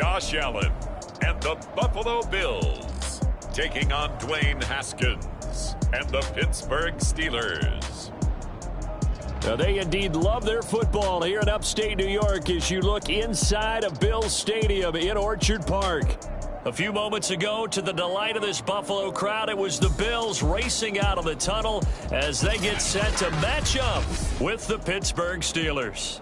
Josh Allen and the Buffalo Bills taking on Dwayne Haskins and the Pittsburgh Steelers. Now, they indeed love their football here in upstate New York as you look inside of Bills Stadium in Orchard Park. A few moments ago, to the delight of this Buffalo crowd, it was the Bills racing out of the tunnel as they get set to match up with the Pittsburgh Steelers.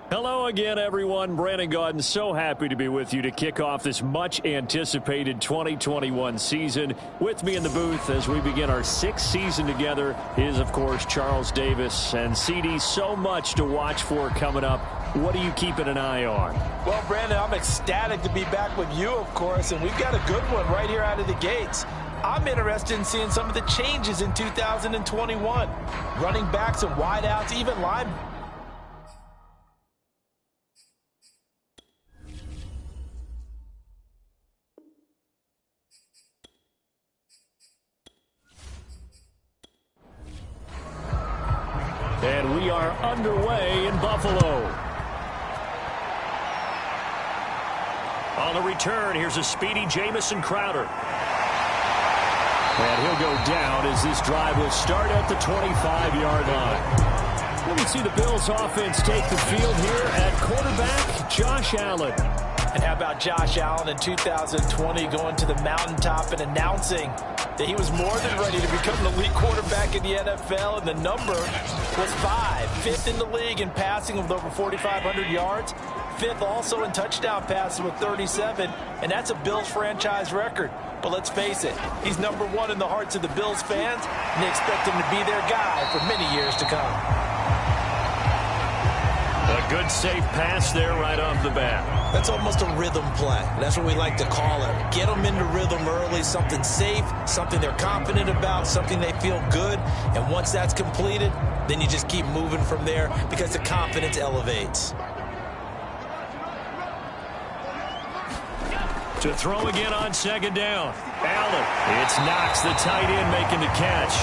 Hello again, everyone. Brandon Gaudin, so happy to be with you to kick off this much-anticipated 2021 season. With me in the booth as we begin our sixth season together is, of course, Charles Davis. And, CD, so much to watch for coming up. What are you keeping an eye on? Well, Brandon, I'm ecstatic to be back with you, of course, and we've got a good one right here out of the gates. I'm interested in seeing some of the changes in 2021. Running backs and wideouts, even linemen. And we are underway in Buffalo. On the return, here's a speedy Jamison Crowder. And he'll go down as this drive will start at the 25-yard line. Well, we see the Bills offense take the field here at quarterback, Josh Allen. And how about Josh Allen in 2020 going to the mountaintop and announcing that he was more than ready to become an elite quarterback in the NFL, and the number was 5. 5th in the league in passing with over 4,500 yards. 5th also in touchdown passes with 37, and that's a Bills franchise record. But let's face it, he's number 1 in the hearts of the Bills fans, and they expect him to be their guy for many years to come. A good, safe pass there right off the bat. That's almost a rhythm play. That's what we like to call it. Get them into rhythm early, something safe, something they're confident about, something they feel good. And once that's completed, then you just keep moving from there because the confidence elevates. To throw again on second down. Allen. It's Knox, the tight end, making the catch.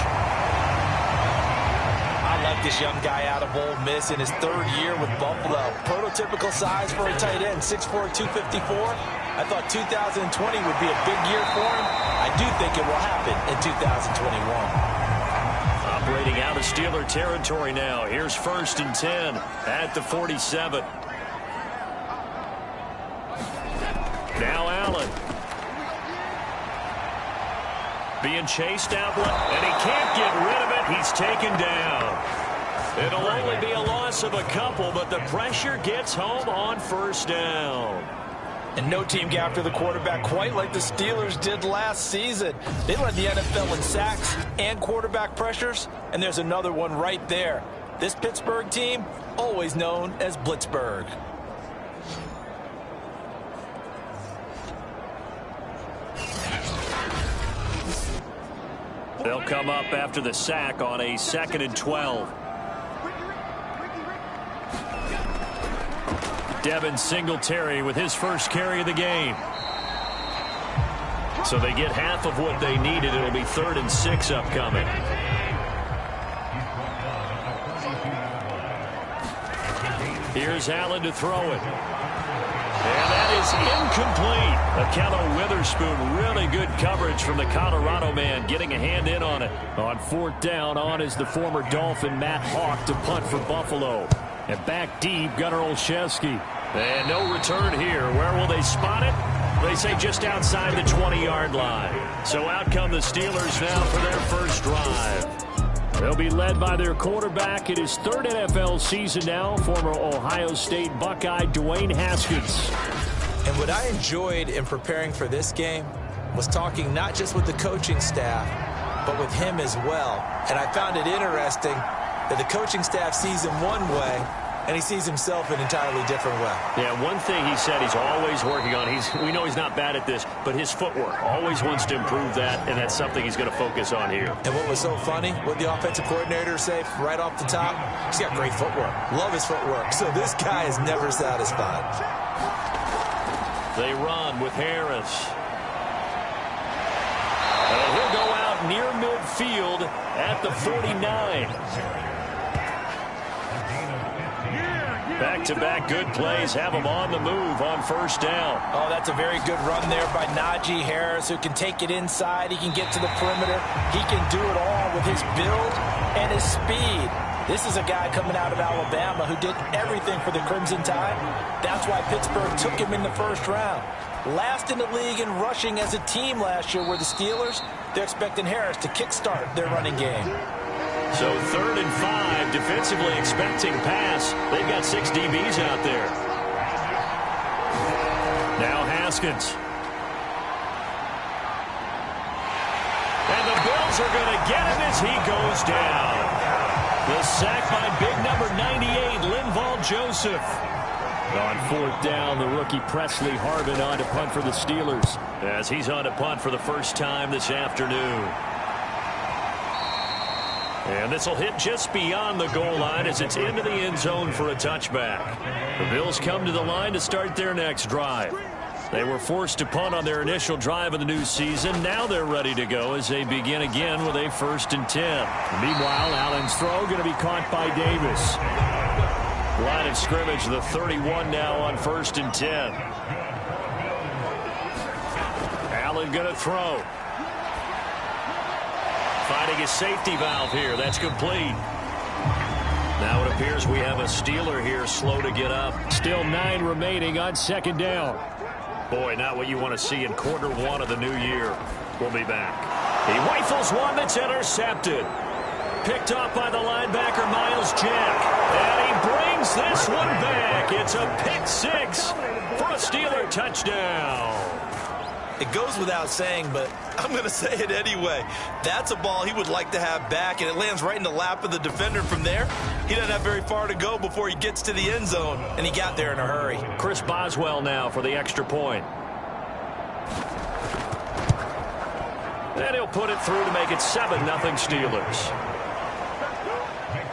I like this young guy out of Ole Miss in his 3rd year with Buffalo. Prototypical size for a tight end, 6'4", 254. I thought 2020 would be a big year for him. I do think it will happen in 2021. Operating out of Steeler territory now. Here's 1st and 10 at the 47. Now Allen. Being chased out, and he can't get rid of it. He's taken down. It'll only be a loss of a couple, but the pressure gets home on 1st down. And no team got after the quarterback quite like the Steelers did last season. They led the NFL in sacks and quarterback pressures, and there's another one right there. This Pittsburgh team, always known as Blitzburgh. They'll come up after the sack on a 2nd and 12. Devin Singletary with his first carry of the game. So they get half of what they needed. It'll be 3rd and 6 upcoming. Here's Allen to throw it. And that is incomplete. Akello Witherspoon, really good coverage from the Colorado man, getting a hand in on it. On 4th down, on is the former Dolphin Matt Hawk to punt for Buffalo. And back deep, Gunnar Olszewski. And no return here. Where will they spot it? They say just outside the 20-yard line. So out come the Steelers now for their first drive. They'll be led by their quarterback in his 3rd NFL season now, former Ohio State Buckeye Dwayne Haskins. And what I enjoyed in preparing for this game was talking not just with the coaching staff, but with him as well. And I found it interesting that the coaching staff sees him one way, and he sees himself an entirely different way. Yeah, one thing he said he's always working on, we know he's not bad at this, but his footwork, always wants to improve that, and that's something he's going to focus on here. And what was so funny, what the offensive coordinator say right off the top, he's got great footwork. Love his footwork. So this guy is never satisfied. They run with Harris. about near midfield at the 49. Back-to-back good plays have him on the move on first down. Oh, that's a very good run there by Najee Harris, who can take it inside. He can get to the perimeter. He can do it all with his build and his speed. This is a guy coming out of Alabama who did everything for the Crimson Tide. That's why Pittsburgh took him in the first round. Last in the league in rushing as a team last year were the Steelers. They're expecting Harris to kickstart their running game. So 3rd and 5, defensively expecting pass. They've got 6 DBs out there. Now Haskins. And the Bills are going to get him as he goes down. The sack by big number 98, Linval Joseph. On 4th down, the rookie Presley Harvin on to punt for the Steelers, as he's on to punt for the first time this afternoon. And this will hit just beyond the goal line as it's into the end zone for a touchback. The Bills come to the line to start their next drive. They were forced to punt on their initial drive of the new season. Now they're ready to go as they begin again with a 1st and 10. Meanwhile, Allen's throw going to be caught by Davis. Line of scrimmage, the 31 now on 1st and 10. Allen going to throw. Finding a safety valve here. That's complete. Now it appears we have a Steeler here slow to get up. Still 9 remaining on 2nd down. Boy, not what you want to see in quarter 1 of the new year. We'll be back. He rifles one that's intercepted. Picked off by the linebacker, Miles Jack. And he brings this one back. It's a pick 6 for a Steeler touchdown. It goes without saying, but I'm going to say it anyway. That's a ball he would like to have back, and it lands right in the lap of the defender from there. He doesn't have very far to go before he gets to the end zone, and he got there in a hurry. Chris Boswell now for the extra point. And he'll put it through to make it 7-0 Steelers.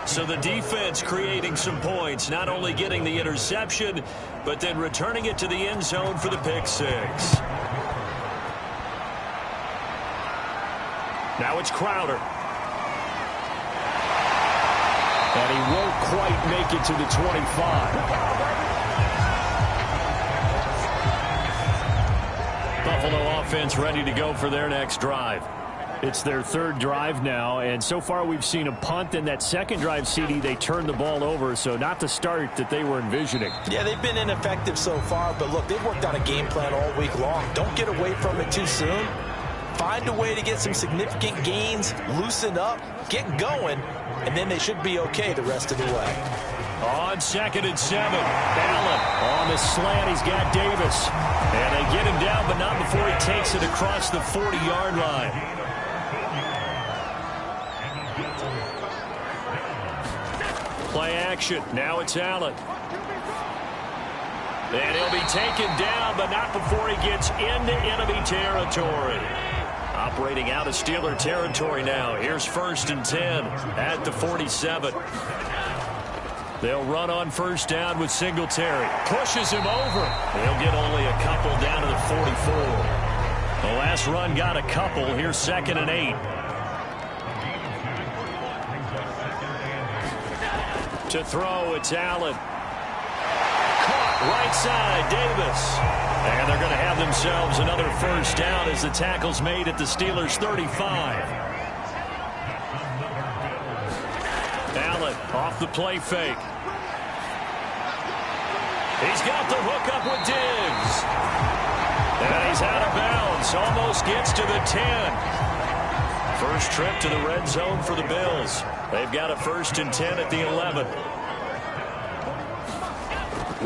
So the defense creating some points, not only getting the interception, but then returning it to the end zone for the pick 6. Now it's Crowder. And he won't quite make it to the 25. Buffalo offense ready to go for their next drive. It's their 3rd drive now, and so far we've seen a punt. In that 2nd drive, CD, they turned the ball over, so not the start that they were envisioning. Yeah, they've been ineffective so far, but look, they've worked on a game plan all week long. Don't get away from it too soon. Find a way to get some significant gains, loosen up, get going, and then they should be okay the rest of the way. On 2nd and 7, Allen on the slant. He's got Davis. And they get him down, but not before he takes it across the 40-yard line. Play action. Now it's Allen. And he'll be taken down, but not before he gets into enemy territory. Operating out of Steeler territory now. Here's 1st and 10 at the 47. They'll run on 1st down with Singletary. Pushes him over. They'll get only a couple down to the 44. The last run got a couple. Here's 2nd and 8. To throw, it's Allen. Caught right side, Davis. And they're going to have themselves another 1st down as the tackle's made at the Steelers' 35. Allen off the play fake. He's got the hook up with Diggs. And he's out of bounds. Almost gets to the 10. First trip to the red zone for the Bills. They've got a 1st and 10 at the 11.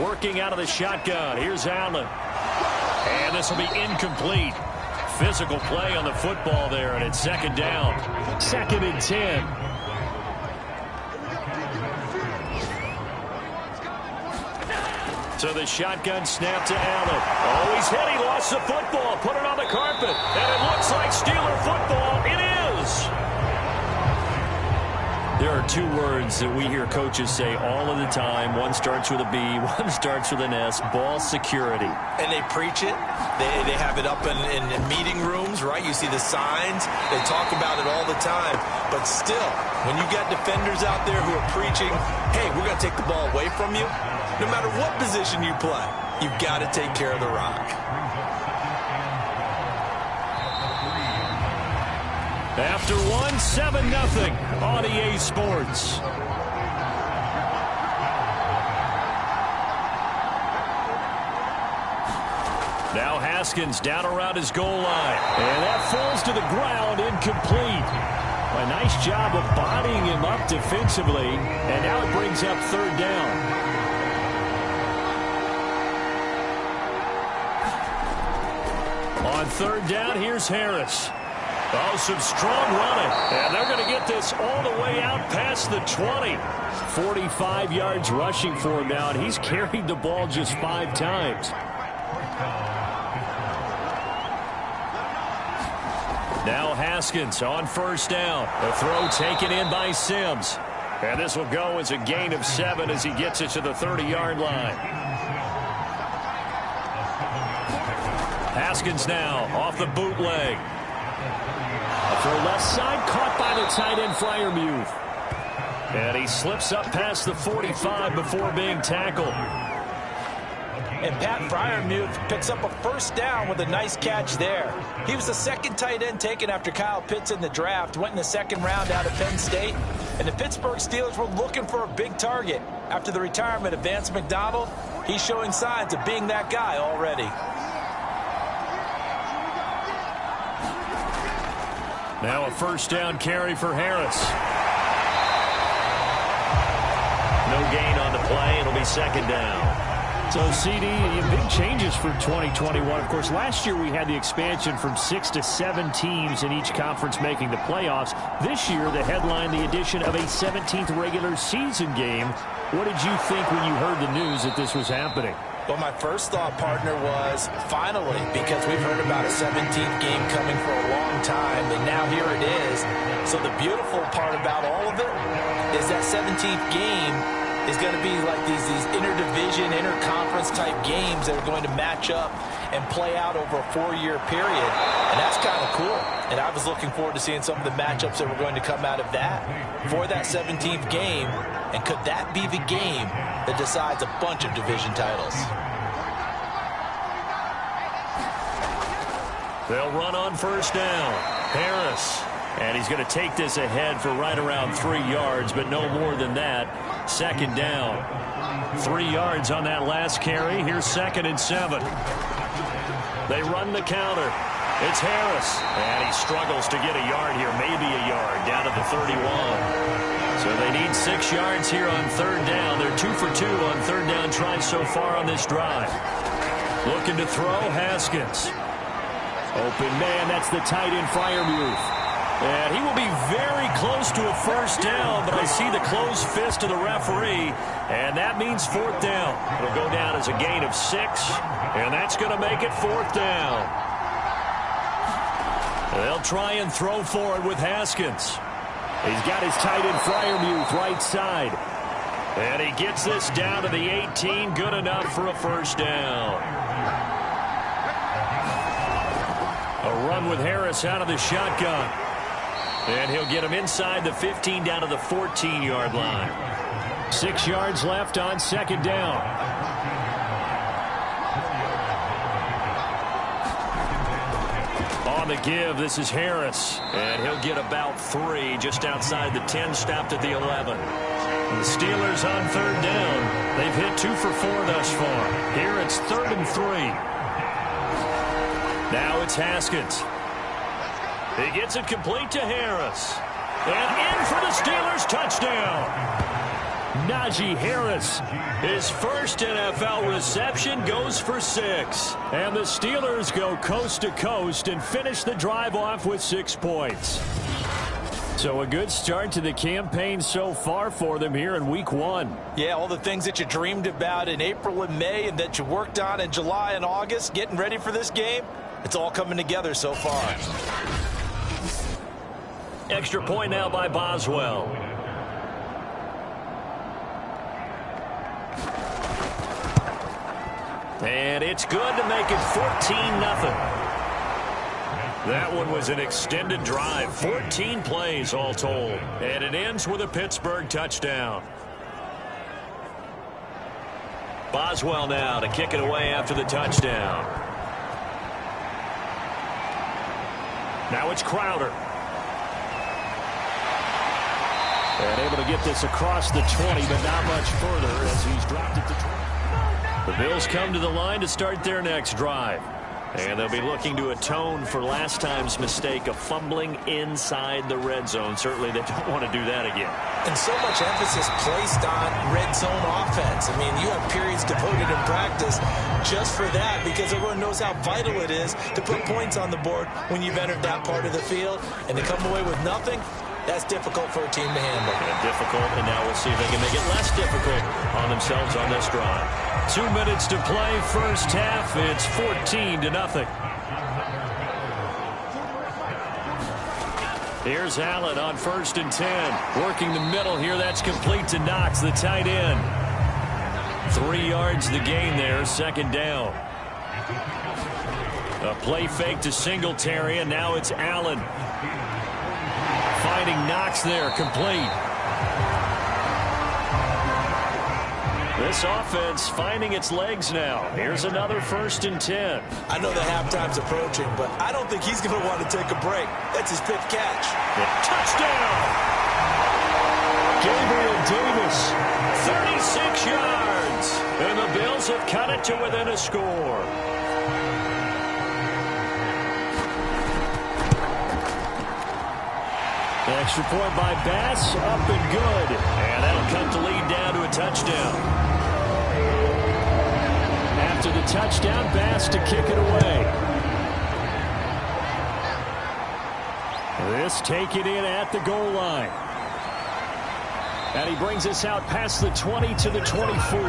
Working out of the shotgun. Here's Allen. And this will be incomplete. Physical play on the football there, and it's 2nd down. 2nd and 10. So the shotgun snap to Allen. Oh, he's hit. He lost the football. Put it on the carpet. And it looks like Steeler football. It is. There are two words that we hear coaches say all of the time. One starts with a B, one starts with an S, ball security. And they preach it. They have it up in meeting rooms, right? You see the signs. They talk about it all the time. But still, when you got defenders out there who are preaching, hey, we're going to take the ball away from you, no matter what position you play, you've got to take care of the rock. After one, 7-0 on EA Sports. Now Haskins down around his goal line. And that falls to the ground, incomplete. A nice job of bodying him up defensively. And now it brings up third down. On third down, here's Harris. Oh, some strong running. And they're going to get this all the way out past the 20. 45 yards rushing for him now, and he's carried the ball just 5 times. Now Haskins on first down. The throw taken in by Sims. And this will go as a gain of 7 as he gets it to the 30-yard line. Haskins now off the bootleg. Throw left side, caught by the tight end Freiermuth. And he slips up past the 45 before being tackled. And Pat Freiermuth picks up a first down with a nice catch there. He was the second tight end taken after Kyle Pitts in the draft, went in the second round out of Penn State. And the Pittsburgh Steelers were looking for a big target. After the retirement of Vance McDonald, he's showing signs of being that guy already. Now a first down carry for Harris. No gain on the play. It'll be second down. So, CD, big changes for 2021. Of course, last year we had the expansion from 6 to 7 teams in each conference making the playoffs. This year, the headline, the addition of a 17th regular season game. What did you think when you heard the news that this was happening? Well, my first thought, partner, was finally, because we've heard about a 17th game coming for a long time, and now here it is. So the beautiful part about all of it is that 17th game is going to be like these interdivision, interconference type games that are going to match up and play out over a 4-year period. And that's kind of cool. And I was looking forward to seeing some of the matchups that were going to come out of that for that 17th game. And could that be the game that decides a bunch of division titles? They'll run on first down. Harris. And he's going to take this ahead for right around 3 yards, but no more than that. Second down. 3 yards on that last carry. Here's 2nd and 7. They run the counter. It's Harris. And he struggles to get a yard here, maybe a yard, down to the 31. So they need 6 yards here on third down. They're 2 for 2 on third down tries so far on this drive. Looking to throw, Haskins. Open man, that's the tight end Freiermuth. And he will be very close to a first down, but I see the closed fist of the referee, and that means 4th down. It'll go down as a gain of 6, and that's going to make it 4th down. They'll try and throw for it with Haskins. He's got his tight end Freiermuth right side. And he gets this down to the 18, good enough for a first down. A run with Harris out of the shotgun. And he'll get him inside the 15 down to the 14-yard line. 6 yards left on second down. On the give, this is Harris. And he'll get about 3 just outside the 10, stopped at the 11. The Steelers on third down. They've hit 2 for 4 thus far. Here it's 3rd and 3. Now it's Haskins. He gets it complete to Harris. And in for the Steelers, touchdown. Najee Harris. His first NFL reception goes for 6. And the Steelers go coast to coast and finish the drive off with 6 points. So a good start to the campaign so far for them here in week 1. Yeah, all the things that you dreamed about in April and May and that you worked on in July and August, getting ready for this game, it's all coming together so far. Extra point now by Boswell. And it's good to make it 14-0. That one was an extended drive, 14 plays all told. And it ends with a Pittsburgh touchdown. Boswell now to kick it away after the touchdown. Now it's Crowder. And able to get this across the 20, but not much further as he's dropped it to 20. The Bills come to the line to start their next drive. And they'll be looking to atone for last time's mistake of fumbling inside the red zone. Certainly they don't want to do that again. And so much emphasis placed on red zone offense. I mean, you have periods devoted in practice just for that because everyone knows how vital it is to put points on the board when you've entered that part of the field. And to come away with nothing, that's difficult for a team to handle. Difficult, and now we'll see if they can make it less difficult on themselves on this drive. 2 minutes to play, first half. It's 14-0. Here's Allen on 1st and 10. Working the middle here. That's complete to Knox, the tight end. 3 yards the gain there, second down. A play fake to Singletary, and now it's Allen. Finding Knox there, complete. This offense finding its legs now. Here's another 1st and 10. I know the halftime's approaching, but I don't think he's going to want to take a break. That's his 5th catch. Touchdown! Gabriel Davis, 36 yards. And the Bills have cut it to within a score. Extra point by Bass, up and good. And that'll cut the lead down to a touchdown. After the touchdown, Bass to kick it away. This taken in at the goal line. And he brings us out past the 20 to the 24.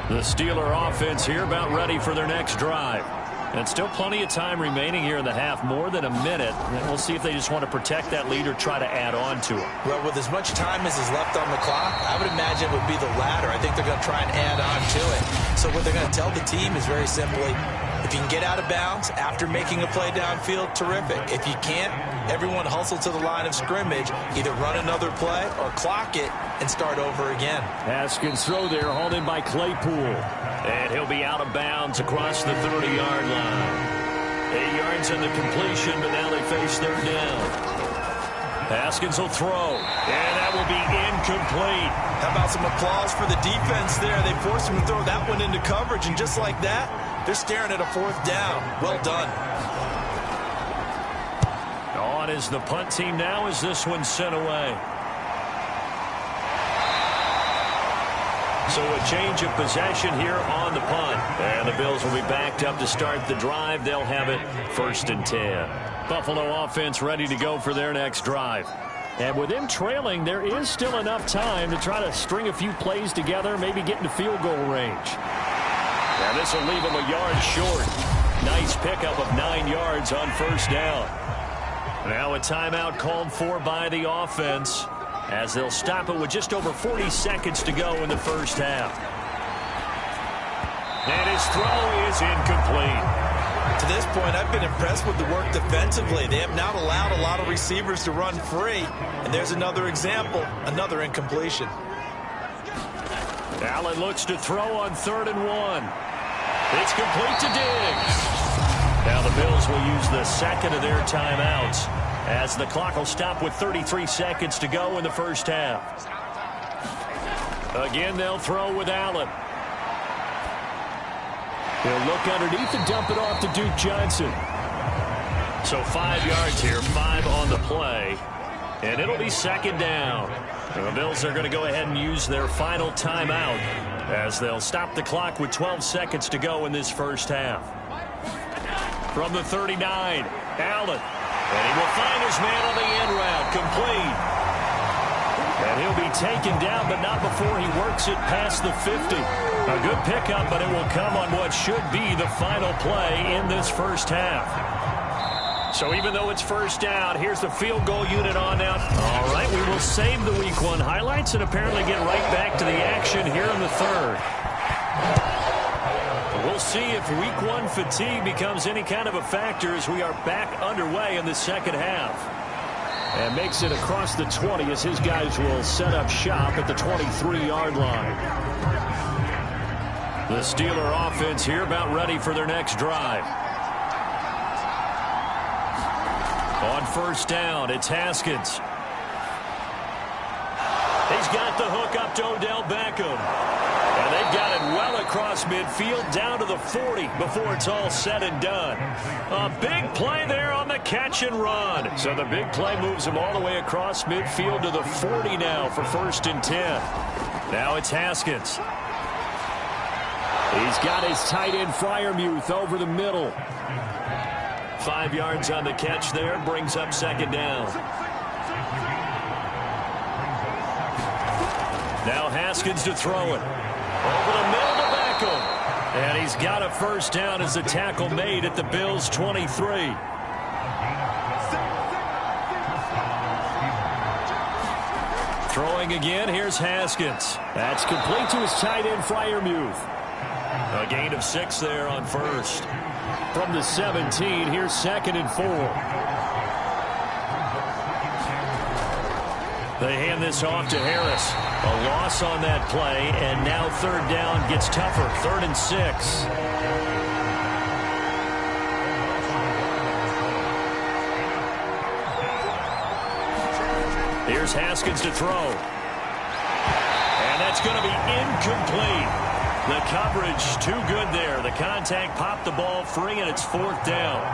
The Steeler offense here about ready for their next drive. And still plenty of time remaining here in the half, more than a minute. And we'll see if they just want to protect that lead or try to add on to it. Well, with as much time as is left on the clock, I would imagine it would be the latter. I think they're going to try and add on to it. So what they're going to tell the team is very simply, if you can get out of bounds after making a play downfield, terrific. If you can't, everyone hustle to the line of scrimmage, either run another play or clock it and start over again. Haskins throw there, hauled in by Claypool. And he'll be out of bounds across the 30-yard line. 8 yards in the completion, but now they face 3rd down. Haskins will throw, and that will be incomplete. How about some applause for the defense there? They forced him to throw that one into coverage, and just like that, they're staring at a 4th down. Well done. On is the punt team now as this one's sent away. So a change of possession here on the punt. And the Bills will be backed up to start the drive. They'll have it 1st and 10. Buffalo offense ready to go for their next drive. And with them trailing, there is still enough time to try to string a few plays together, maybe get into field goal range. And this will leave them a yard short. Nice pickup of 9 yards on 1st down. Now a timeout called for by the offense, as they'll stop it with just over 40 seconds to go in the first half. And his throw is incomplete. To this point, I've been impressed with the work defensively. They have not allowed a lot of receivers to run free. And there's another example, another incompletion. Allen looks to throw on 3rd and 1. It's complete to Diggs. Now the Bills will use the second of their timeouts, as the clock will stop with 33 seconds to go in the first half. Again, they'll throw with Allen. He'll look underneath and dump it off to Duke Johnson. So 5 yards here, 5 on the play. And it'll be 2nd down. And the Bills are going to go ahead and use their final timeout, as they'll stop the clock with 12 seconds to go in this first half. From the 39, Allen. And he will find his man on the end route, complete. And he'll be taken down, but not before he works it past the 50. A good pickup, but it will come on what should be the final play in this first half. So even though it's first down, here's the field goal unit on now. All right, we will save the Week 1 highlights and apparently get right back to the action here in the third. We'll see if Week 1 fatigue becomes any kind of a factor as we are back underway in the second half. And makes it across the 20 as his guys will set up shop at the 23-yard line. The Steeler offense here about ready for their next drive. On first down, it's Haskins. He's got the hook up to Odell Beckham. And they've got it well across midfield down to the 40 before it's all said and done. A big play there on the catch and run. So the big play moves him all the way across midfield to the 40 now for 1st and 10. Now it's Haskins. He's got his tight end Freiermuth over the middle. 5 yards on the catch there, brings up 2nd down. Now Haskins to throw it. Over the middle to Beckham. And he's got a 1st down as the tackle made at the Bills' 23. Throwing again, here's Haskins. That's complete to his tight end Freiermuth. A gain of 6 there on 1st. From the 17, here's 2nd and 4. They hand this off to Harris. A loss on that play, and now 3rd down gets tougher. 3rd and 6. Here's Haskins to throw. And that's going to be incomplete. The coverage too good there. The contact popped the ball free, and it's 4th down.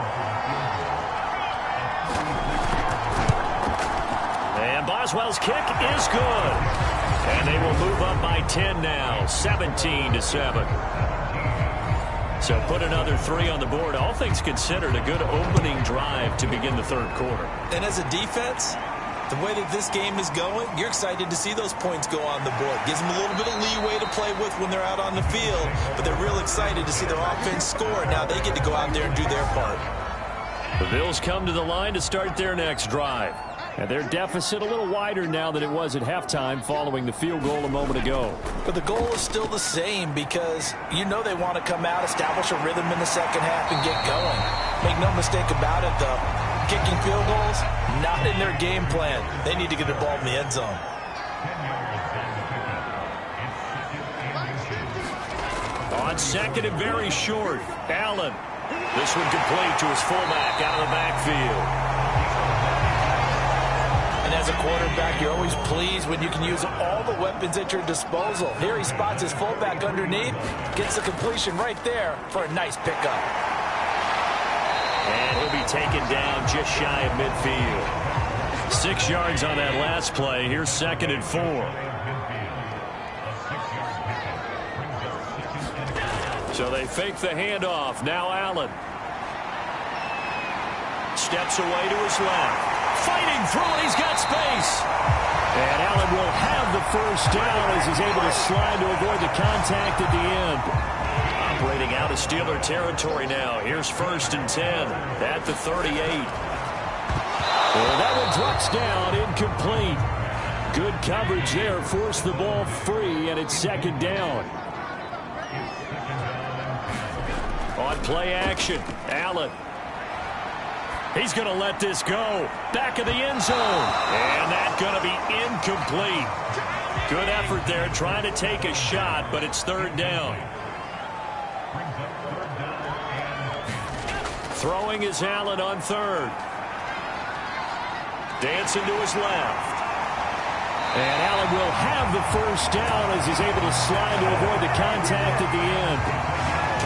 And Boswell's kick is good. And they will move up by 10 now, 17-7. So put another 3 on the board. All things considered, a good opening drive to begin the 3rd quarter. And as a defense, the way that this game is going, you're excited to see those points go on the board. Gives them a little bit of leeway to play with when they're out on the field, but they're real excited to see their offense score. Now they get to go out there and do their part. The Bills come to the line to start their next drive. And their deficit a little wider now than it was at halftime following the field goal a moment ago. But the goal is still the same because you know they want to come out, establish a rhythm in the second half, and get going. Make no mistake about it, though. Kicking field goals, not in their game plan. They need to get the ball in the end zone. On 2nd and very short, Allen. This one complete to his fullback out of the backfield. And as a quarterback, you're always pleased when you can use all the weapons at your disposal. Here he spots his fullback underneath, gets the completion right there for a nice pickup. And he'll be taken down just shy of midfield. 6 yards on that last play. Here's 2nd and 4. So they fake the handoff. Now Allen. Steps away to his left. Fighting through it. He's got space. And Allen will have the 1st down as he's able to slide to avoid the contact at the end. Operating out of Steeler territory now. Here's 1st and 10 at the 38. Well, that one drops down, incomplete. Good coverage there, forced the ball free, and it's 2nd down. On play action, Allen. He's going to let this go. Back of the end zone. And that's going to be incomplete. Good effort there trying to take a shot, but it's 3rd down. Throwing is Allen on 3rd. Dancing to his left. And Allen will have the 1st down as he's able to slide to avoid the contact at the end.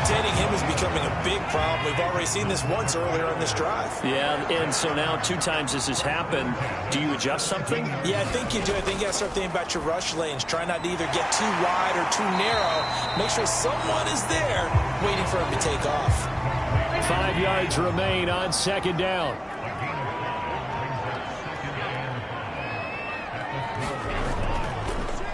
Containing him is becoming a big problem. We've already seen this once earlier on this drive. Yeah, and so now 2 times this has happened. Do you adjust something? Yeah, I think you do. I think you got to start thinking about your rush lanes. Try not to either get too wide or too narrow. Make sure someone is there waiting for him to take off. 5 yards remain on 2nd down.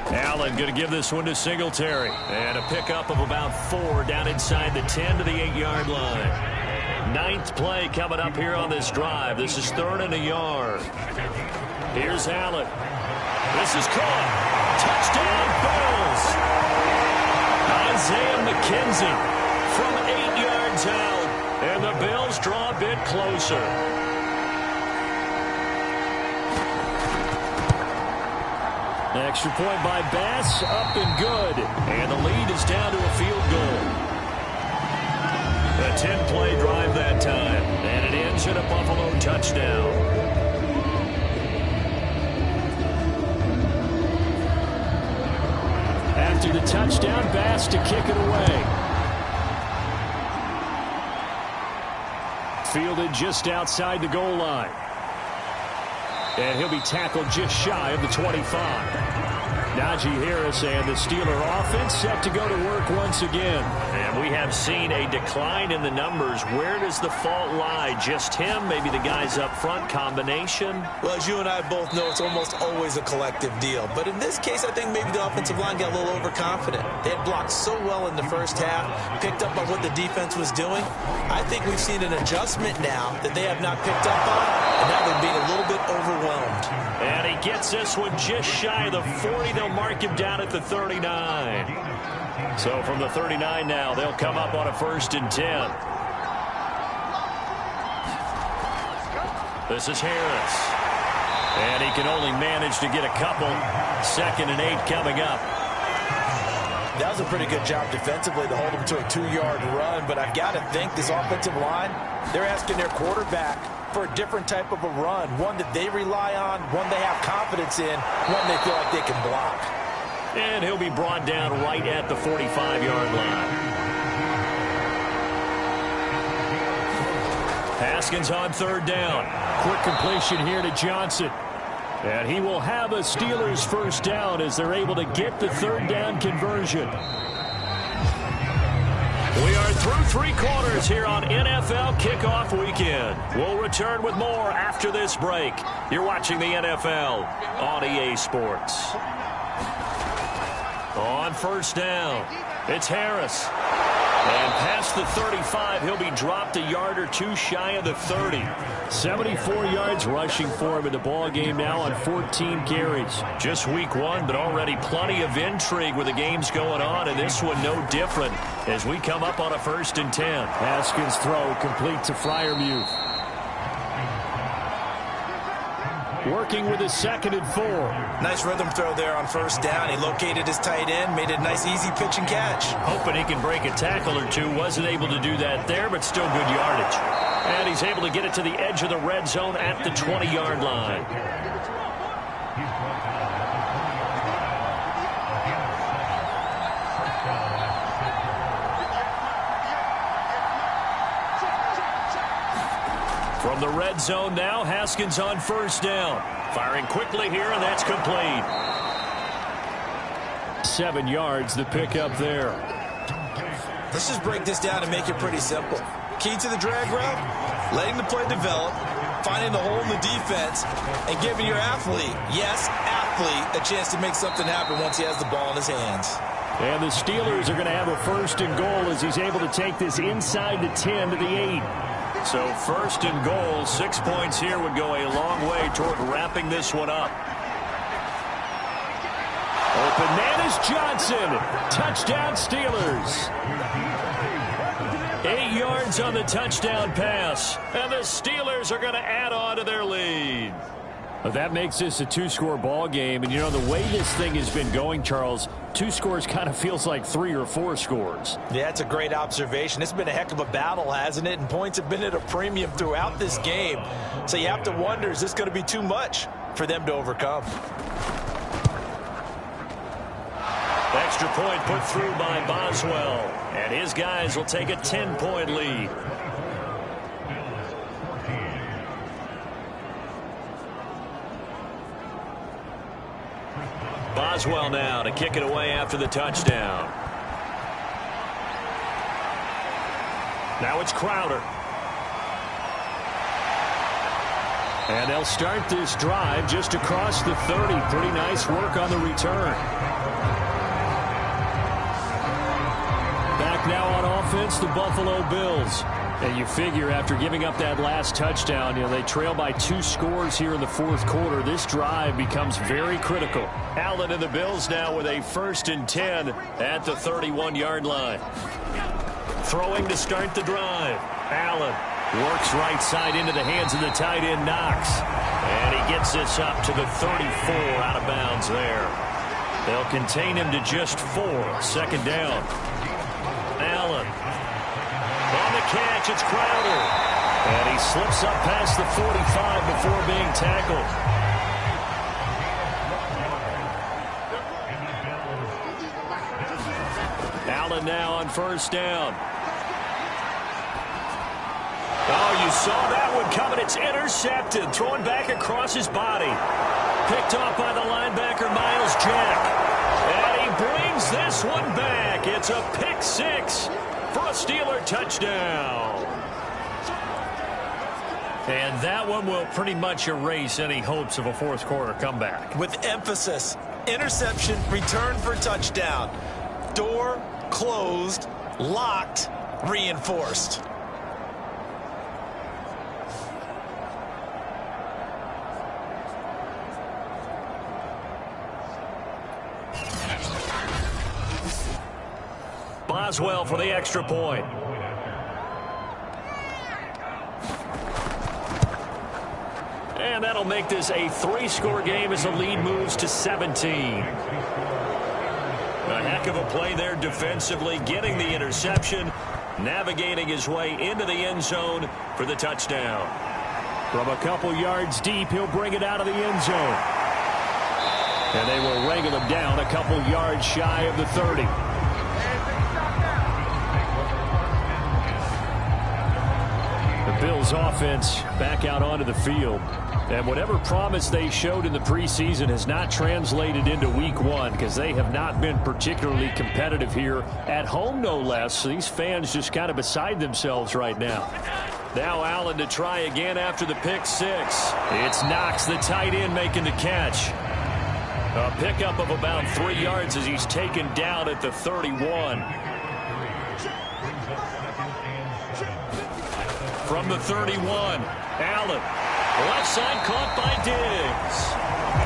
Allen going to give this one to Singletary. And a pickup of about 4 down inside the 10 to the 8-yard line. Ninth play coming up here on this drive. This is 3rd and a yard. Here's Allen. This is caught. Touchdown, Bills. Isaiah McKenzie from 8 yards out. And the Bills draw a bit closer. Extra point by Bass, up and good. And the lead is down to a field goal. A 10-play drive that time. And it ends in a Buffalo touchdown. After the touchdown, Bass to kick it away. Fielded just outside the goal line. And he'll be tackled just shy of the 25. Najee Harris and the Steeler offense set to go to work once again. And we have seen a decline in the numbers. Where does the fault lie? Just him? Maybe the guys up front? Combination? Well, as you and I both know, it's almost always a collective deal. But in this case, I think maybe the offensive line got a little overconfident. They had blocked so well in the first half, picked up on what the defense was doing. I think we've seen an adjustment now that they have not picked up on, and now they're being a little bit overwhelmed. And he gets this one just shy of the 40. They'll mark him down at the 39. So from the 39 now, they'll come up on a 1st and 10. This is Harris. And he can only manage to get a couple. 2nd and 8 coming up. That was a pretty good job defensively to hold him to a 2-yard run, but I've got to think this offensive line, they're asking their quarterback for a different type of a run, one that they rely on, one they have confidence in, one they feel like they can block. And he'll be brought down right at the 45-yard line. Haskins on 3rd down. Quick completion here to Johnson. And he will have a Steelers 1st down as they're able to get the 3rd down conversion. We are through 3 quarters here on NFL Kickoff Weekend. We'll return with more after this break. You're watching the NFL on EA Sports. On 1st down, it's Harris. And past the 35, he'll be dropped a yard or 2 shy of the 30. 74 yards rushing for him in the ball game now on 14 carries. Just week 1, but already plenty of intrigue with the games going on, and this one no different as we come up on a 1st and 10. Haskins' throw complete to Freiermuth. Working with his 2nd and 4. Nice rhythm throw there on 1st down. He located his tight end, made a nice easy pitch and catch. Hoping he can break a tackle or 2. Wasn't able to do that there, but still good yardage. And he's able to get it to the edge of the red zone at the 20-yard line. From the red zone now, Haskins on 1st down. Firing quickly here, and that's complete. 7 yards, the pickup there. Let's just break this down and make it pretty simple. Key to the drag route, letting the play develop, finding the hole in the defense, and giving your athlete, yes, athlete, a chance to make something happen once he has the ball in his hands. And the Steelers are going to have a 1st and goal as he's able to take this inside the 10 to the 8. So 1st and goal, 6 points here would go a long way toward wrapping this one up. Open man is Johnson. Touchdown Steelers. 8 yards on the touchdown pass. And the Steelers are going to add on to their lead. Well, that makes this a 2-score ball game. And, you know, the way this thing has been going, Charles, 2 scores kind of feels like 3 or 4 scores. Yeah, that's a great observation. It's been a heck of a battle, hasn't it? And points have been at a premium throughout this game. So you have to wonder, is this going to be too much for them to overcome? Extra point put through by Boswell. And his guys will take a 10-point lead. Boswell now to kick it away after the touchdown. Now it's Crowder. And they'll start this drive just across the 30. Pretty nice work on the return. Back now on offense, the Buffalo Bills. And you figure after giving up that last touchdown, they trail by 2 scores here in the fourth quarter. This drive becomes very critical. Allen and the Bills now with a 1st and 10 at the 31-yard line. Throwing to start the drive. Allen works right side into the hands of the tight end, Knox. And he gets this up to the 34, out of bounds there. They'll contain him to just 4. 2nd down. Allen. On the catch, it's Crowder. And he slips up past the 45 before being tackled. Allen now on 1st down. Oh, you saw that one coming. It's intercepted. Thrown back across his body. Picked off by the linebacker, Miles Jack. And he brings this one back. It's a pick 6 for a Steeler touchdown. And that one will pretty much erase any hopes of a fourth quarter comeback. With emphasis, interception, return for touchdown. Door closed, locked, reinforced. Boswell for the extra point. And that'll make this a 3-score game as the lead moves to 17. A heck of a play there defensively, getting the interception, navigating his way into the end zone for the touchdown. From a couple yards deep, he'll bring it out of the end zone. And they will wrangle him down a couple yards shy of the 30. The Bills offense back out onto the field. And whatever promise they showed in the preseason has not translated into week 1 because they have not been particularly competitive here at home, no less. So these fans just kind of beside themselves right now. Now Allen to try again after the pick 6. It's Knox, the tight end, making the catch. A pickup of about 3 yards as he's taken down at the 31. From the 31, Allen. Left side caught by Diggs.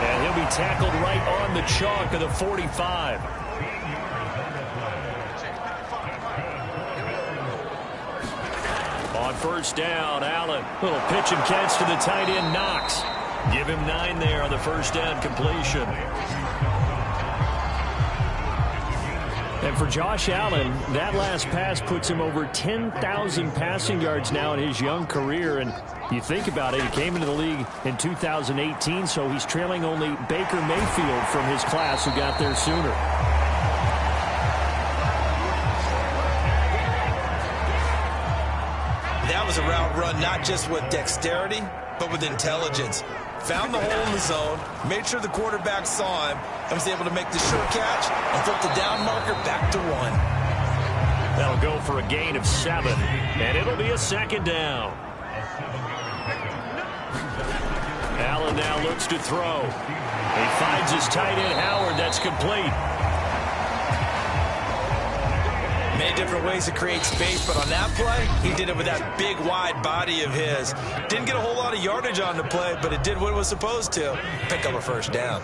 And he'll be tackled right on the chalk of the 45. On 1st down, Allen. Little pitch and catch to the tight end, Knox. Give him 9 there on the 1st down completion. And for Josh Allen, that last pass puts him over 10,000 passing yards now in his young career. And you think about it, he came into the league in 2018, so he's trailing only Baker Mayfield from his class who got there sooner. That was a route run not just with dexterity, but with intelligence. Found the hole in the zone, made sure the quarterback saw him, and was able to make the sure catch and flip the down marker back to 1. That'll go for a gain of 7, and it'll be a 2nd down. Allen now looks to throw. He finds his tight end, Howard. That's complete. Many different ways to create space, but on that play, he did it with that big, wide body of his. Didn't get a whole lot of yardage on the play, but it did what it was supposed to. Pick up a 1st down.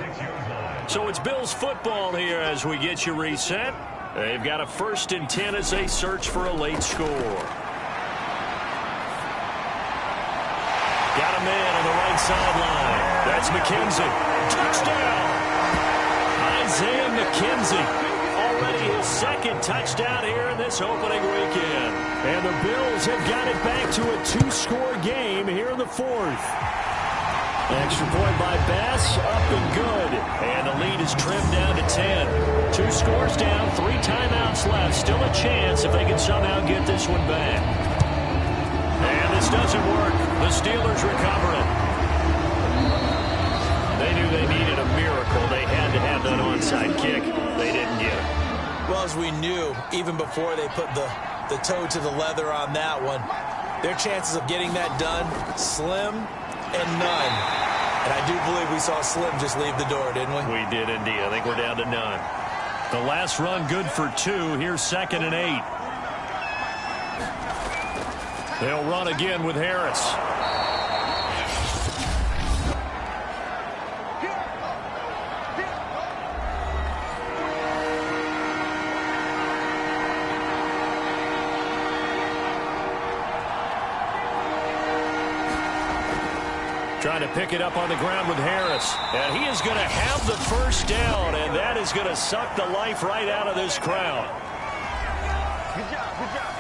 So it's Bills football here as we get you reset. They've got a 1st and 10 as they search for a late score. Got a man on the right sideline. That's McKenzie. Touchdown! Isaiah McKenzie. Already his 2nd touchdown here in this opening weekend. And the Bills have got it back to a 2-score game here in the 4th. Extra point by Bass, up and good. And the lead is trimmed down to 10. 2 scores down, 3 timeouts left. Still a chance if they can somehow get this one back. And this doesn't work. The Steelers recover it. They knew they needed a miracle. They had to have that onside kick. They didn't get it. Well, as we knew, even before they put the toe to the leather on that one, their chances of getting that done, slim and none. And I do believe we saw Slim just leave the door, didn't we? We did indeed. I think we're down to none. The last run good for 2. Here's 2nd and 8. They'll run again with Harris. Trying to pick it up on the ground with Harris. And he is going to have the first down, and that is going to suck the life right out of this crowd. Good job, good job.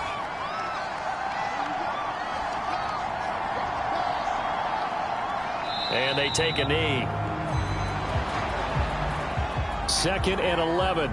And they take a knee. 2nd and 11.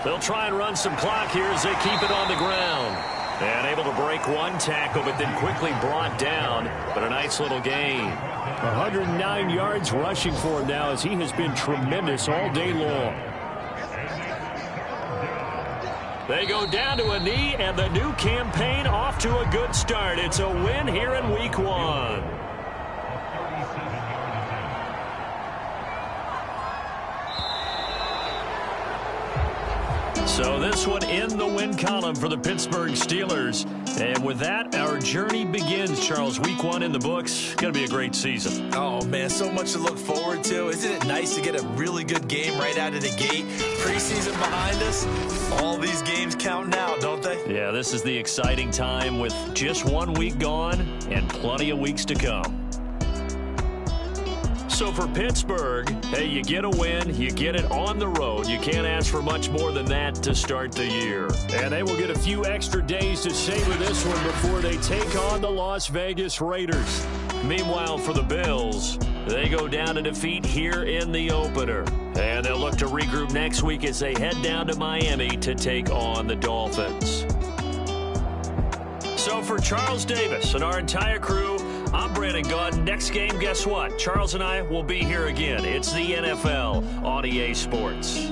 They'll try and run some clock here as they keep it on the ground. And able to break one tackle, but then quickly brought down. But a nice little gain. 109 yards rushing for him now as he has been tremendous all day long. They go down to a knee, and the new campaign off to a good start. It's a win here in Week 1. So this one in the win column for the Pittsburgh Steelers. And with that, our journey begins, Charles. Week 1 in the books. Going to be a great season. Oh, man, so much to look forward to. Isn't it nice to get a really good game right out of the gate? Preseason behind us. All these games count now, don't they? Yeah, this is the exciting time with just 1 week gone and plenty of weeks to come. So for Pittsburgh, hey, you get a win, you get it on the road. You can't ask for much more than that to start the year. And they will get a few extra days to savor this one before they take on the Las Vegas Raiders. Meanwhile, for the Bills, they go down to defeat here in the opener. And they'll look to regroup next week as they head down to Miami to take on the Dolphins. So for Charles Davis and our entire crew, I'm Brandon Gaudin. Next game, guess what? Charles and I will be here again. It's the NFL on EA Sports.